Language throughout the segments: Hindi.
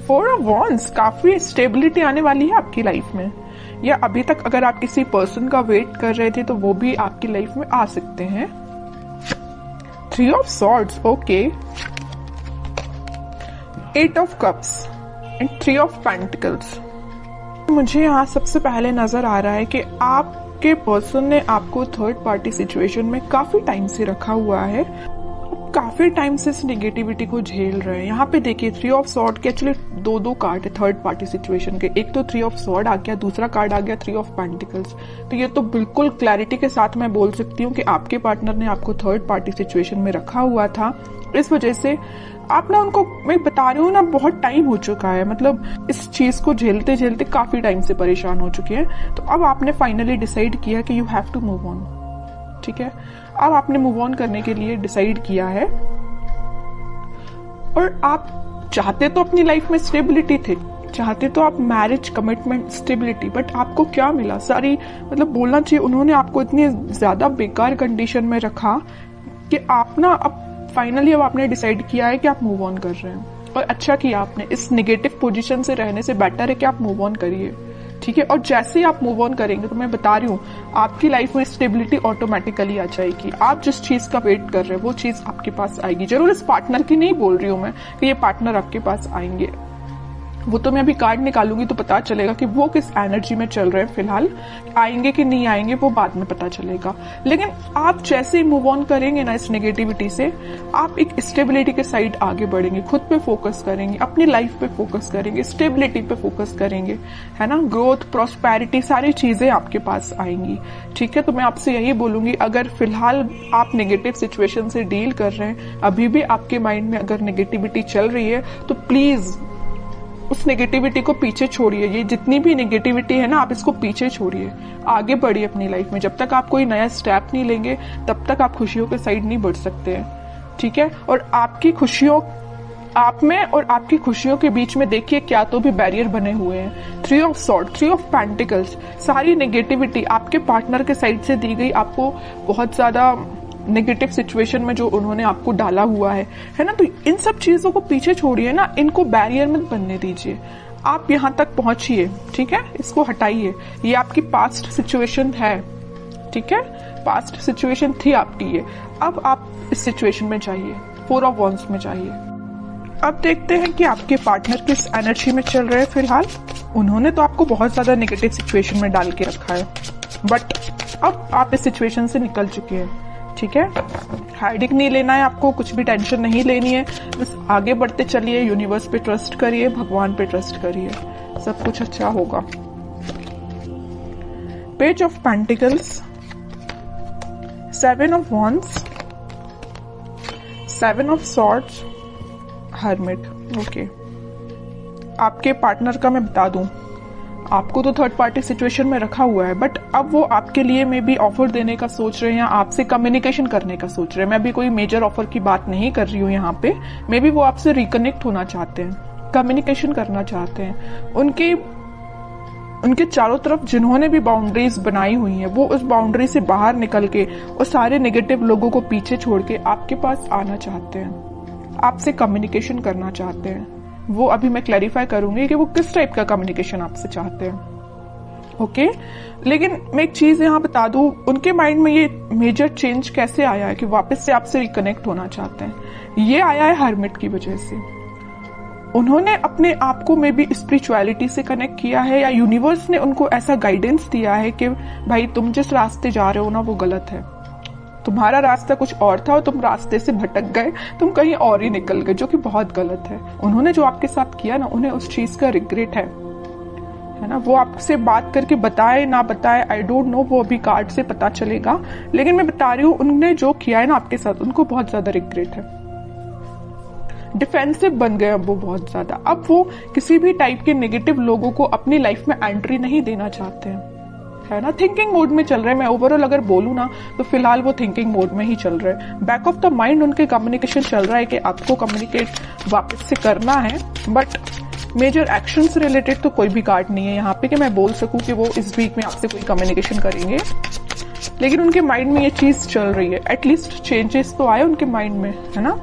4 ऑफ वॉन्ड्स, काफी स्टेबिलिटी आने वाली है आपकी लाइफ में, या अभी तक अगर आप किसी पर्सन का वेट कर रहे थे तो वो भी आपकी लाइफ में आ सकते हैं। 3 of swords, okay. 8 of cups and 3 of pentacles. मुझे यहाँ सबसे पहले नजर आ रहा है कि आपके पर्सन ने आपको थर्ड पार्टी सिचुएशन में काफी टाइम से रखा हुआ है, काफी टाइम से इस नेगेटिविटी को झेल रहे हैं। यहाँ पे देखिए 3 ऑफ सॉर्ड के एक्चुअली दो कार्ड है थर्ड पार्टी सिचुएशन के, एक तो 3 ऑफ सॉर्ड आ गया, दूसरा कार्ड आ गया 3 ऑफ पेंटिकल्स। तो ये तो बिल्कुल क्लैरिटी के साथ मैं बोल सकती हूँ कि आपके पार्टनर ने आपको थर्ड पार्टी सिचुएशन में रखा हुआ था। इस वजह से आप ना उनको, मैं बता रही हूँ ना, बहुत टाइम हो चुका है, मतलब इस चीज को झेलते झेलते काफी टाइम से परेशान हो चुके हैं। तो अब आपने फाइनली डिसाइड किया कि you have to move on, ठीक है। अब आपने मूव ऑन करने के लिए डिसाइड किया है, और आप चाहते तो अपनी लाइफ में स्टेबिलिटी थे, चाहते तो आप मैरिज, कमिटमेंट, स्टेबिलिटी, बट आपको क्या मिला? सारी, मतलब बोलना चाहिए उन्होंने आपको इतनी ज्यादा बेकार कंडीशन में रखा कि आप ना अब फाइनली अब आपने डिसाइड किया है कि आप मूव ऑन कर रहे हैं, और अच्छा किया आपने। इस नेगेटिव पोजीशन से रहने से बेटर है कि आप मूव ऑन करिए, ठीक है। और जैसे ही आप मूव ऑन करेंगे तो मैं बता रही हूँ आपकी लाइफ में स्टेबिलिटी ऑटोमेटिकली आ जाएगी। आप जिस चीज का वेट कर रहे हैं वो चीज आपके पास आएगी। जरूर इस पार्टनर की नहीं बोल रही हूँ मैं कि ये पार्टनर आपके पास आएंगे, वो तो मैं अभी कार्ड निकालूंगी तो पता चलेगा कि वो किस एनर्जी में चल रहे हैं फिलहाल। आएंगे कि नहीं आएंगे वो बाद में पता चलेगा, लेकिन आप जैसे ही मूव ऑन करेंगे ना इस नेगेटिविटी से, आप एक स्टेबिलिटी के साइड आगे बढ़ेंगे, खुद पे फोकस करेंगे, अपनी लाइफ पे फोकस करेंगे, स्टेबिलिटी पे फोकस करेंगे, है ना। ग्रोथ, प्रॉस्पेरिटी, सारी चीजें आपके पास आएंगी, ठीक है। तो मैं आपसे यही बोलूंगी, अगर फिलहाल आप नेगेटिव सिचुएशन से डील कर रहे हैं, अभी भी आपके माइंड में अगर नेगेटिविटी चल रही है, तो प्लीज उस नेगेटिविटी को पीछे छोड़िए। ये जितनी भी नेगेटिविटी है ना, आप इसको पीछे छोड़िए, आगे बढ़िए अपनी लाइफ में। जब तक आप कोई नया स्टेप नहीं लेंगे तब तक आप खुशियों के साइड नहीं बढ़ सकते हैं, ठीक है। और आपकी खुशियों, आप में और आपकी खुशियों के बीच में देखिए क्या तो भी बैरियर बने हुए हैं। 3 ऑफ सॉर्ड, 3 ऑफ पेंटिकल्स, सारी नेगेटिविटी आपके पार्टनर के साइड से दी गई, आपको बहुत ज्यादा नेगेटिव सिचुएशन में जो उन्होंने आपको डाला हुआ है ना। तो इन सब चीजों को पीछे छोड़िए ना, इनको बैरियर मत बनने दीजिए। आप यहाँ तक पहुंचिए, ठीक है, इसको हटाइए। ये आपकी पास्ट सिचुएशन है, ठीक है, पास्ट सिचुएशन थी आपकी ये। अब आप इस सिचुएशन में जाइए, 4 ऑफ वॉन्ड्स में जाइए। अब देखते हैं कि आपके पार्टनर किस एनर्जी में चल रहे हैं फिलहाल। उन्होंने तो आपको बहुत ज्यादा नेगेटिव सिचुएशन में डाल के रखा है, बट अब आप इस सिचुएशन से निकल चुके हैं, ठीक है। हाइडिंग नहीं लेना है आपको, कुछ भी टेंशन नहीं लेनी है, बस आगे बढ़ते चलिए, यूनिवर्स पे ट्रस्ट करिए, भगवान पे ट्रस्ट करिए, सब कुछ अच्छा होगा। Page of pentacles, 7 of wands, 7 of swords, hermit, okay. आपके पार्टनर का मैं बता दूं, आपको तो थर्ड पार्टी सिचुएशन में रखा हुआ है, बट अब वो आपके लिए में भी ऑफर देने का सोच रहे हैं, या आपसे कम्युनिकेशन करने का सोच रहे हैं। मैं अभी कोई मेजर ऑफर की बात नहीं कर रही हूँ यहाँ पे, मे बी वो आपसे रिकनेक्ट होना चाहते हैं, कम्युनिकेशन करना चाहते हैं। उनके चारों तरफ जिन्होंने भी बाउंड्रीज बनाई हुई हैं, वो उस बाउंड्री से बाहर निकल के और सारे नेगेटिव लोगों को पीछे छोड़ के आपके पास आना चाहते हैं, आपसे कम्युनिकेशन करना चाहते हैं। वो अभी मैं क्लैरिफाई करूंगी कि वो किस टाइप का कम्युनिकेशन आपसे चाहते हैं, ओके। लेकिन मैं एक चीज यहाँ बता दूं, उनके माइंड में ये मेजर चेंज कैसे आया है कि वापस से आपसे रिकनेक्ट होना चाहते हैं। ये आया है हर्मिट की वजह से। उन्होंने अपने आप को मे बी स्पिरिचुअलिटी से कनेक्ट किया है, या यूनिवर्स ने उनको ऐसा गाइडेंस दिया है कि भाई तुम जिस रास्ते जा रहे हो ना वो गलत है, तुम्हारा रास्ता कुछ और था और तुम रास्ते से भटक गए, तुम कहीं और ही निकल गए, जो कि बहुत गलत है। उन्होंने जो आपके साथ किया ना, उन्हें उस चीज का रिग्रेट है ना। वो आपसे बात करके बताए ना बताए, आई डोंट नो, वो अभी कार्ड से पता चलेगा, लेकिन मैं बता रही हूँ उन्होंने जो किया है ना आपके साथ, उनको बहुत ज्यादा रिग्रेट है। डिफेंसिव बन गए अब वो बहुत ज्यादा। अब वो किसी भी टाइप के नेगेटिव लोगों को अपनी लाइफ में एंट्री नहीं देना चाहते हैं, है ना। थिंकिंग मोड में चल रहे हैं। मैं ओवरऑल अगर बोलूं ना तो फिलहाल वो थिंकिंग मोड में ही चल रहे हैं। बैक ऑफ द माइंड उनके कम्युनिकेशन चल रहा है कि आपको कम्युनिकेट वापस से करना है, बट मेजर एक्शन से रिलेटेड तो कोई भी कार्ड नहीं है यहाँ पे कि मैं बोल सकूं कि वो इस वीक में आपसे कोई कम्युनिकेशन करेंगे। लेकिन उनके माइंड में ये चीज चल रही है, एटलीस्ट चेंजेस तो आए उनके माइंड में, है ना।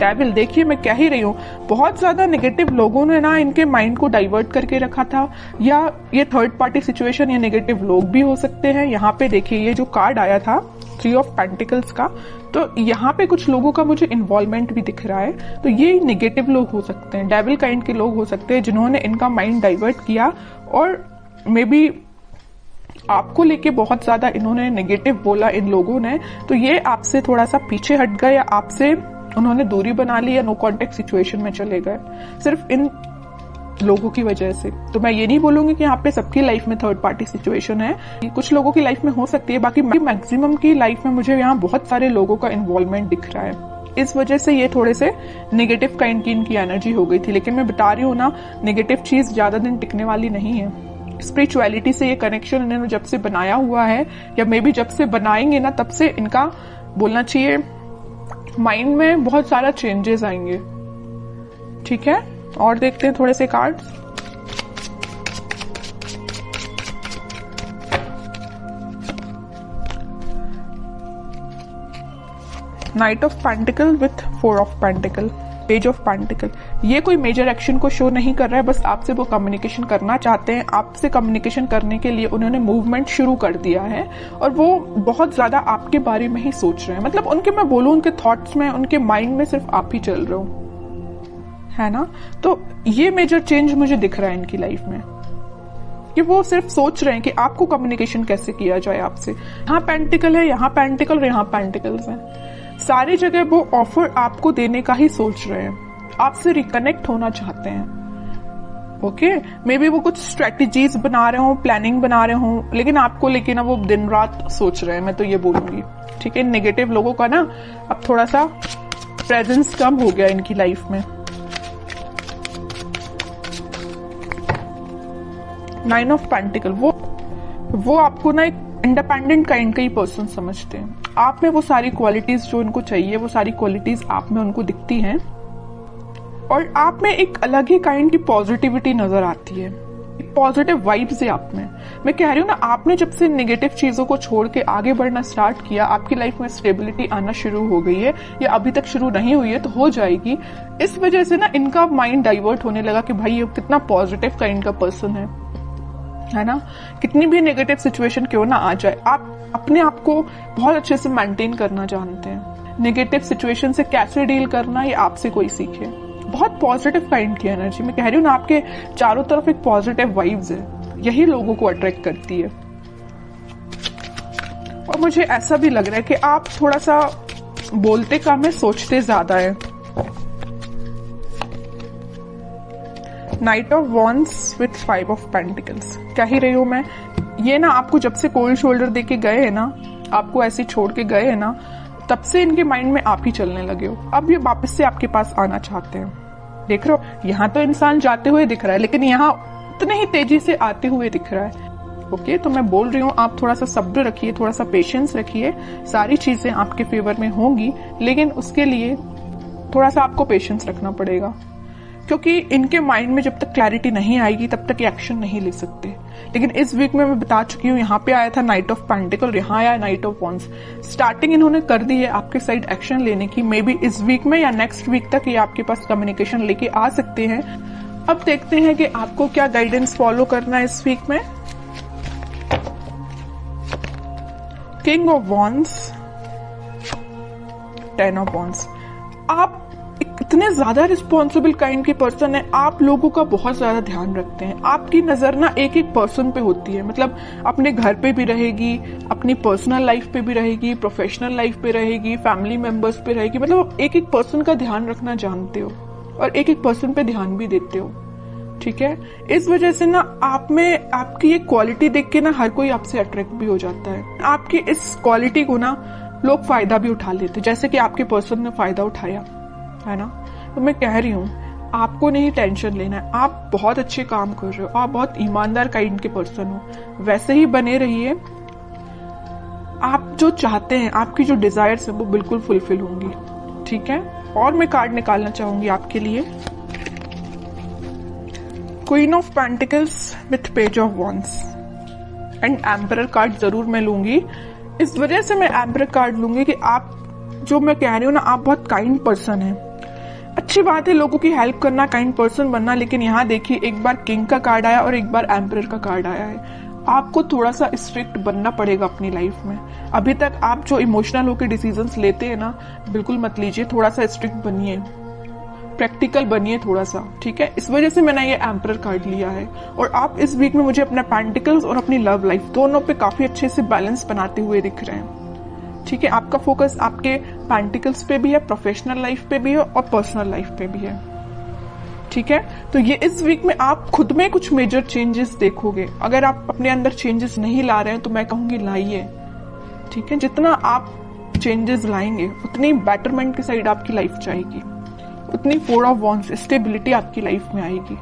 डेविल, देखिए मैं कह ही रही हूँ, बहुत ज्यादा नेगेटिव लोगों ने ना इनके माइंड को डाइवर्ट करके रखा था, या ये थर्ड पार्टी सिचुएशन या नेगेटिव लोग भी हो सकते हैं। यहाँ पे देखिए ये जो कार्ड आया था 3 ऑफ पेंटिकल्स का, तो यहाँ पे कुछ लोगों का मुझे इन्वॉल्वमेंट भी दिख रहा है। तो ये नेगेटिव लोग हो सकते हैं, डेविल काइंड के लोग हो सकते हैं जिन्होंने इनका माइंड डाइवर्ट किया, और मे बी आपको लेके बहुत ज्यादा इन्होंने नेगेटिव बोला इन लोगों ने, तो ये आपसे थोड़ा सा पीछे हट गए, या आपसे उन्होंने दूरी बना ली, या नो कॉन्टेक्ट सिचुएशन में चले गए सिर्फ इन लोगों की वजह से। तो मैं ये नहीं बोलूंगी कि यहाँ पे सबकी लाइफ में थर्ड पार्टी सिचुएशन है, कुछ लोगों की लाइफ में हो सकती है, बाकी मैक्सिमम की लाइफ में मुझे यहाँ बहुत सारे लोगों का इन्वॉल्वमेंट दिख रहा है। इस वजह से ये थोड़े से नेगेटिव काइंड की इनकी एनर्जी हो गई थी। लेकिन मैं बता रही हूँ ना, नेगेटिव चीज ज्यादा दिन टिकने वाली नहीं है। स्पिरिचुअलिटी से ये कनेक्शन इन्होंने जब से बनाया हुआ है, या मे बी जब से बनाएंगे ना, तब से इनका बोलना चाहिए माइंड में बहुत सारा चेंजेस आएंगे। ठीक है, और देखते हैं थोड़े से cards. Night of pentacle with 4 of pentacle, page of pentacle. ये कोई मेजर एक्शन को शो नहीं कर रहा है, बस आपसे वो कम्युनिकेशन करना चाहते हैं। आपसे कम्युनिकेशन करने के लिए उन्होंने मूवमेंट शुरू कर दिया है, और वो बहुत ज्यादा आपके बारे में ही सोच रहे हैं। मतलब उनके, मैं बोलूं, उनके थॉट्स में, उनके माइंड में सिर्फ आप ही चल रहे हो, है ना। तो ये मेजर चेंज मुझे दिख रहा है इनकी लाइफ में, कि वो सिर्फ सोच रहे हैं कि आपको कम्युनिकेशन कैसे किया जाए आपसे। यहाँ पेंटिकल है, यहाँ पेंटिकल और यहाँ पेंटिकल्स है। सारी जगह वो ऑफर आपको देने का ही सोच रहे हैं, आपसे रिकनेक्ट होना चाहते हैं। ओके, मे बी वो कुछ स्ट्रेटेजीज बना रहे हो, प्लानिंग बना रहे हो, लेकिन आपको लेके ना वो दिन रात सोच रहे हैं, मैं तो ये बोलूंगी। ठीक है, नेगेटिव लोगों का ना अब थोड़ा सा प्रेजेंस कम हो गया इनकी लाइफ में। 9 ऑफ पेंटिकल, वो आपको ना एक इंडिपेंडेंट काइंड का ही पर्सन समझते हैं। आप में वो सारी क्वालिटीज जो उनको चाहिए, वो सारी क्वालिटीज आप में उनको दिखती हैं, और आप में एक अलग ही काइंड की पॉजिटिविटी नजर आती है, पॉजिटिव वाइब्स है आप में। मैं कह रही हूँ ना, आपने जब से नेगेटिव चीजों को छोड़ के आगे बढ़ना स्टार्ट किया, आपकी लाइफ में स्टेबिलिटी आना शुरू हो गई है, या अभी तक शुरू नहीं हुई है तो हो जाएगी। इस वजह से ना इनका माइंड डाइवर्ट होने लगा कि भाई ये कितना पॉजिटिव काइंड का पर्सन है ना। कितनी भी नेगेटिव सिचुएशन क्यों ना आ जाए, आप अपने आप को बहुत अच्छे से मेंटेन करना जानते हैं। नेगेटिव सिचुएशन से कैसे डील करना, ये आपसे कोई सीखे। बहुत पॉजिटिव काइंड की एनर्जी, मैं कह रही हूँ ना, आपके चारों तरफ एक पॉजिटिव वाइब्स है, यही लोगों को अट्रैक्ट करती है। और मुझे ऐसा भी लग रहा है कि आप थोड़ा सा बोलते कम है, सोचते ज्यादा है। Night of wands with 5 of pentacles, कह ही रही हूं मैं, ये ना आपको जब से कोल्ड शोल्डर देके गए हैं ना, आपको ऐसे छोड़ के गए हैं ना, तब से इनके माइंड में आप ही चलने लगे हो। अब ये वापस से आपके पास आना चाहते हैं। देख रहे हो, यहाँ तो इंसान जाते हुए दिख रहा है, लेकिन यहाँ उतने ही तेजी से आते हुए दिख रहा है। ओके, तो मैं बोल रही हूँ, आप थोड़ा सा सब्र रखिए, थोड़ा सा पेशेंस रखिए, सारी चीजें आपके फेवर में होंगी, लेकिन उसके लिए थोड़ा सा आपको पेशेंस रखना पड़ेगा, क्योंकि इनके माइंड में जब तक क्लैरिटी नहीं आएगी तब तक एक्शन नहीं ले सकते। लेकिन इस वीक में मैं बता चुकी हूँ, यहाँ पे आया था नाइट ऑफ पेंटिकल, यहाँ आया नाइट ऑफ वॉन्ड्स। स्टार्टिंग इन्होंने कर दी है आपके साइड एक्शन लेने की। मे बी इस वीक में या नेक्स्ट वीक तक ये आपके पास कम्युनिकेशन लेके आ सकते हैं। अब देखते हैं कि आपको क्या गाइडेंस फॉलो करना है इस वीक में। King of wands, 10 of wands. आप इतने ज्यादा रिस्पॉन्सिबल काइंड के पर्सन है, आप लोगों का बहुत ज्यादा ध्यान रखते हैं। आपकी नजर ना एक एक पर्सन पे होती है, मतलब अपने घर पे भी रहेगी, अपनी पर्सनल लाइफ पे भी रहेगी, प्रोफेशनल लाइफ पे रहेगी, फैमिली मेंबर्स पे रहेगी। मतलब आप एक एक पर्सन का ध्यान रखना जानते हो, और एक एक पर्सन पे ध्यान भी देते हो। ठीक है, इस वजह से ना आप में आपकी ये क्वालिटी देख के ना हर कोई आपसे अट्रैक्ट भी हो जाता है। आपकी इस क्वालिटी को ना लोग फायदा भी उठा लेते, जैसे कि आपके पर्सन ने फायदा उठाया है ना। तो मैं कह रही हूँ, आपको नहीं टेंशन लेना है, आप बहुत अच्छे काम कर रहे हो, आप बहुत ईमानदार काइंड के पर्सन हो, वैसे ही बने रहिए। आप जो चाहते हैं, आपकी जो डिजायर्स है वो बिल्कुल फुलफिल होंगी। ठीक है, और मैं कार्ड निकालना चाहूंगी आपके लिए, queen of pentacles with page of wands and emperor card जरूर मैं लूंगी। इस वजह से मैं एम्परर कार्ड लूंगी कि आप, जो मैं कह रही हूँ ना, आप बहुत काइंड पर्सन है, अच्छी बात है लोगों की हेल्प करना, काइंड पर्सन बनना, लेकिन यहाँ देखिए एक बार किंग का कार्ड आया और एक बार एम्परर का कार्ड आया है। आपको थोड़ा सा स्ट्रिक्ट बनना पड़ेगा अपनी लाइफ में। अभी तक आप जो इमोशनल होकर डिसीजंस लेते हैं ना, बिल्कुल मत लीजिए, थोड़ा सा स्ट्रिक्ट बनिए, प्रैक्टिकल बनिए थोड़ा सा, ठीक है। इस वजह से मैंने ये एम्परर कार्ड लिया है। और आप इस वीक में मुझे अपना पेंटिकल्स और अपनी लव लाइफ दोनों पे काफी अच्छे से बैलेंस बनाते हुए दिख रहे हैं, ठीक है। आपका फोकस आपके पेंटिकल्स पे भी है, प्रोफेशनल लाइफ पे भी है और पर्सनल लाइफ पे भी है, ठीक है। तो ये इस वीक में आप खुद में कुछ मेजर चेंजेस देखोगे। अगर आप अपने अंदर चेंजेस नहीं ला रहे हैं तो मैं कहूंगी लाइए, ठीक है। जितना आप चेंजेस लाएंगे उतनी बेटरमेंट की साइड आपकी लाइफ जाएगी, उतनी 4 ऑफ वॉन्ड्स स्टेबिलिटी आपकी लाइफ में आएगी।